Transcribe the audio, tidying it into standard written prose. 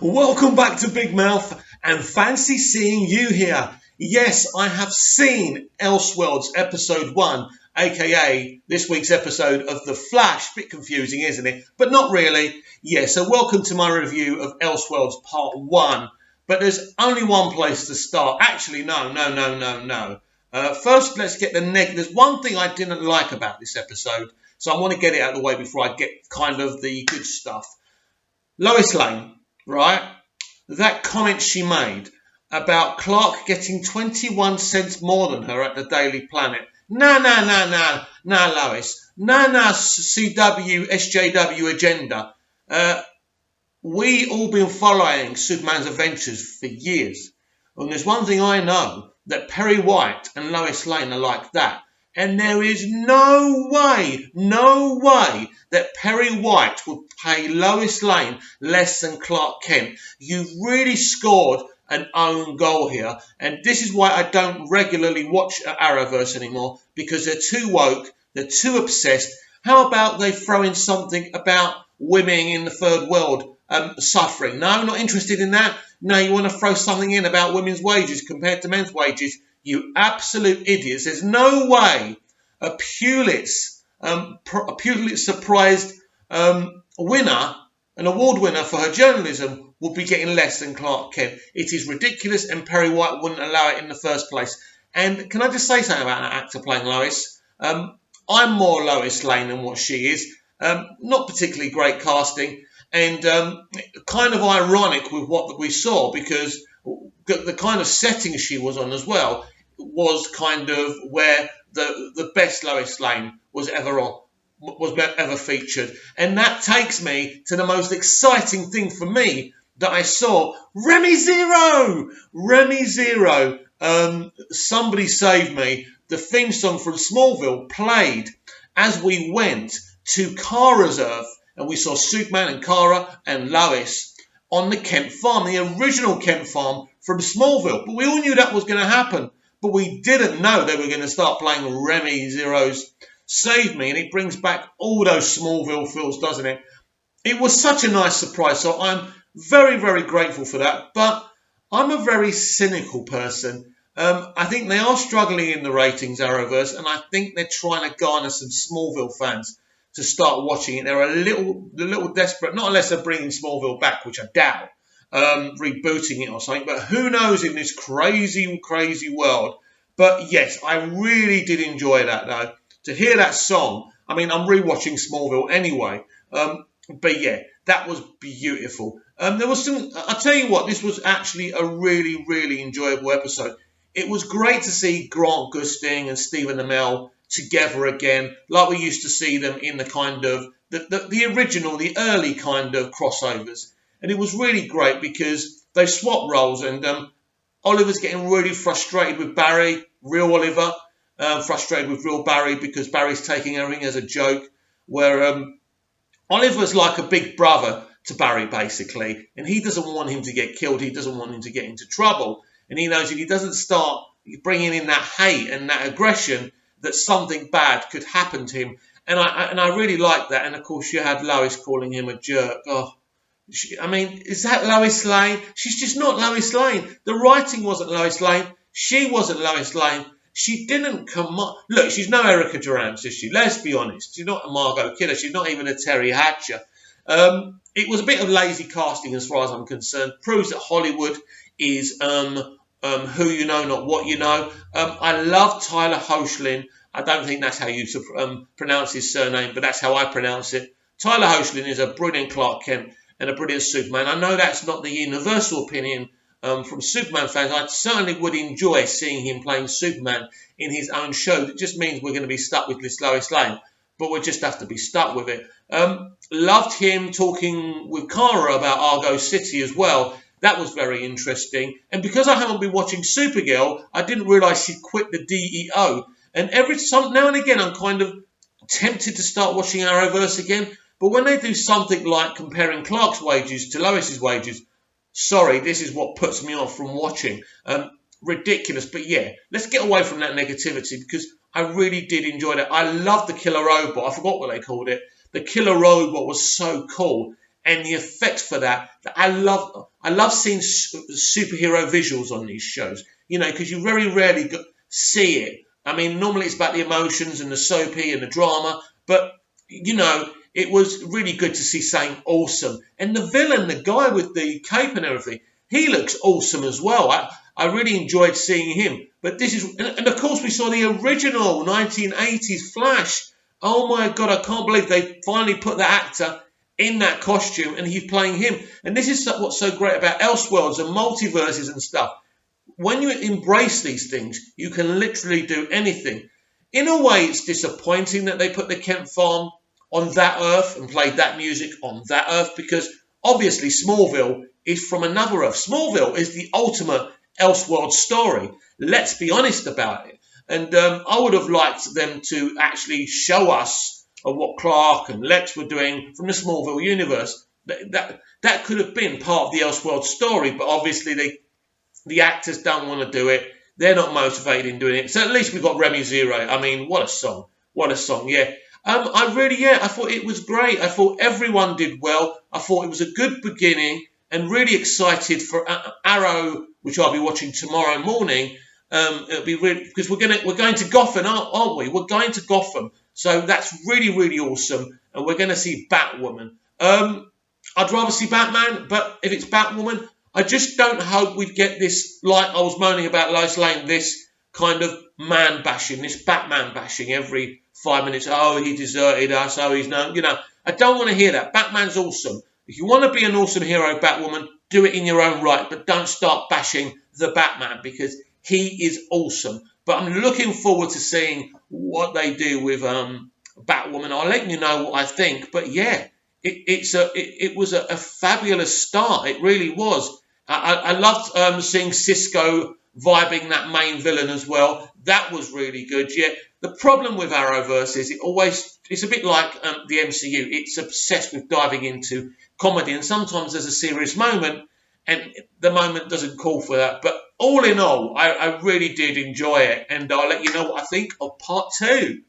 Welcome back to Big Mouth and fancy seeing you here. Yes, I have seen Elseworlds episode 1, aka this week's episode of The Flash. Bit confusing, isn't it? But not really. Yeah, so welcome to my review of Elseworlds part 1. But there's only one place to start. Actually, no. First, let's get the There's one thing I didn't like about this episode, so I want to get it out of the way before I get kind of the good stuff. Lois Lane. Right, that comment she made about Clark getting 21 cents more than her at the Daily Planet. No, Lois. No, CW, SJW agenda. We all been following Superman's adventures for years. And there's one thing I know, that Perry White and Lois Lane are like that. And there is no way that Perry White would pay Lois Lane less than Clark Kent. You've really scored an own goal here. And this is why I don't regularly watch Arrowverse anymore, because they're too woke, they're too obsessed. How about they throw in something about women in the third world suffering? No, not interested in that. No, you want to throw something in about women's wages compared to men's wages? You absolute idiots. There's no way a Pulitzer-prized winner, an award winner for her journalism, will be getting less than Clark Kent. It is ridiculous, and Perry White wouldn't allow it in the first place. And can I just say something about that actor playing Lois? I'm more Lois Lane than what she is. Not particularly great casting, and kind of ironic with what we saw, because the kind of setting she was on as well was kind of where the best Lois Lane was ever featured. And that takes me to the most exciting thing for me that I saw. Remy Zero! Somebody Save Me. The theme song from Smallville played as we went to Kara's Earth, and we saw Superman and Kara and Lois on the Kent farm, the original Kent farm from Smallville. But we all knew that was going to happen. But we didn't know they were going to start playing Remy Zero's Save Me. And it brings back all those Smallville feels, doesn't it? It was such a nice surprise. So I'm very, very grateful for that. But I'm a very cynical person. I think they are struggling in the ratings, Arrowverse. And I think they're trying to garner some Smallville fans to start watching it. They're a little desperate, not unless they're bringing Smallville back, which I doubt. Rebooting it or something, but who knows in this crazy world. But yes, I really did enjoy that though. To hear that song, I mean, I'm rewatching Smallville anyway, but yeah, that was beautiful. There was some, I'll tell you what, this was actually a really, really enjoyable episode. It was great to see Grant Gustin and Stephen Amell together again, like we used to see them in the kind of, the original, the early kind of crossovers. And it was really great because they swapped roles, and Oliver's getting really frustrated with Barry, real Oliver, frustrated with real Barry because Barry's taking everything as a joke, where Oliver's like a big brother to Barry, basically, and he doesn't want him to get killed, he doesn't want him to get into trouble, and he knows if he doesn't start bringing in that hate and that aggression, that something bad could happen to him. And I really liked that, and of course you had Lois calling him a jerk. Oh, I mean, is that Lois Lane? She's just not Lois Lane. The writing wasn't Lois Lane. She wasn't Lois Lane. She didn't come up. Look, she's no Erica Durance, is she? Let's be honest. She's not a Margot Kidder. She's not even a Terry Hatcher. It was a bit of lazy casting as far as I'm concerned. Proves that Hollywood is who you know, not what you know. I love Tyler Hoechlin. I don't think that's how you pronounce his surname, but that's how I pronounce it. Tyler Hoechlin is a brilliant Clark Kent and a brilliant Superman. I know that's not the universal opinion from Superman fans. I certainly would enjoy seeing him playing Superman in his own show. It just means we're going to be stuck with this Lois Lane, but we'll just have to be stuck with it. Loved him talking with Kara about Argo City as well. That was very interesting. And because I haven't been watching Supergirl, I didn't realise she'd quit the DEO. And now and again, I'm kind of tempted to start watching Arrowverse again. But when they do something like comparing Clark's wages to Lois's wages, sorry, this is what puts me off from watching. Ridiculous. But yeah, let's get away from that negativity, because I really did enjoy that. I loved the killer robot. I forgot what they called it. The killer robot was so cool. and the effects for that. I love seeing superhero visuals on these shows, because you very rarely see it. I mean, normally it's about the emotions and the soapy and the drama, but, it was really good to see something awesome. And the villain, the guy with the cape and everything, he looks awesome as well. I really enjoyed seeing him. But this is, and of course we saw the original 1980s Flash. Oh my God, I can't believe they finally put the actor in that costume and he's playing him. And this is what's so great about elseworlds and multiverses and stuff. When you embrace these things, you can literally do anything. In a way, it's disappointing that they put the Kent farm on that Earth and played that music on that Earth, because obviously Smallville is from another Earth. Smallville is the ultimate elseworld story. Let's be honest about it. And I would have liked them to actually show us what Clark and Lex were doing from the Smallville universe. That could have been part of the elseworld story, but obviously the actors don't want to do it. They're not motivated in doing it. So at least we've got Remy Zero. I mean, what a song. What a song, yeah. I thought it was great. I thought everyone did well. I thought it was a good beginning and really excited for Arrow, which I'll be watching tomorrow morning. It'll be really, because we're going to Gotham, aren't we? We're going to Gotham. So that's really, really awesome. And we're going to see Batwoman. I'd rather see Batman, but if it's Batwoman, I just don't hope we'd get this, like I was moaning about Lois Lane, this kind of man bashing, this Batman bashing every 5 minutes. Oh, he deserted us. Oh, he's no, I don't want to hear that. Batman's awesome. If you want to be an awesome hero, Batwoman, do it in your own right, but don't start bashing the Batman, because he is awesome. But I'm looking forward to seeing what they do with Batwoman. I'll let you know what I think. But yeah, it was a fabulous start. It really was. I loved seeing Cisco vibing that main villain as well. That was really good. Yeah. The problem with Arrowverse is it's a bit like the MCU. It's obsessed with diving into comedy, and sometimes there's a serious moment, and the moment doesn't call for that. But all in all, I really did enjoy it, and I'll let you know what I think of part 2.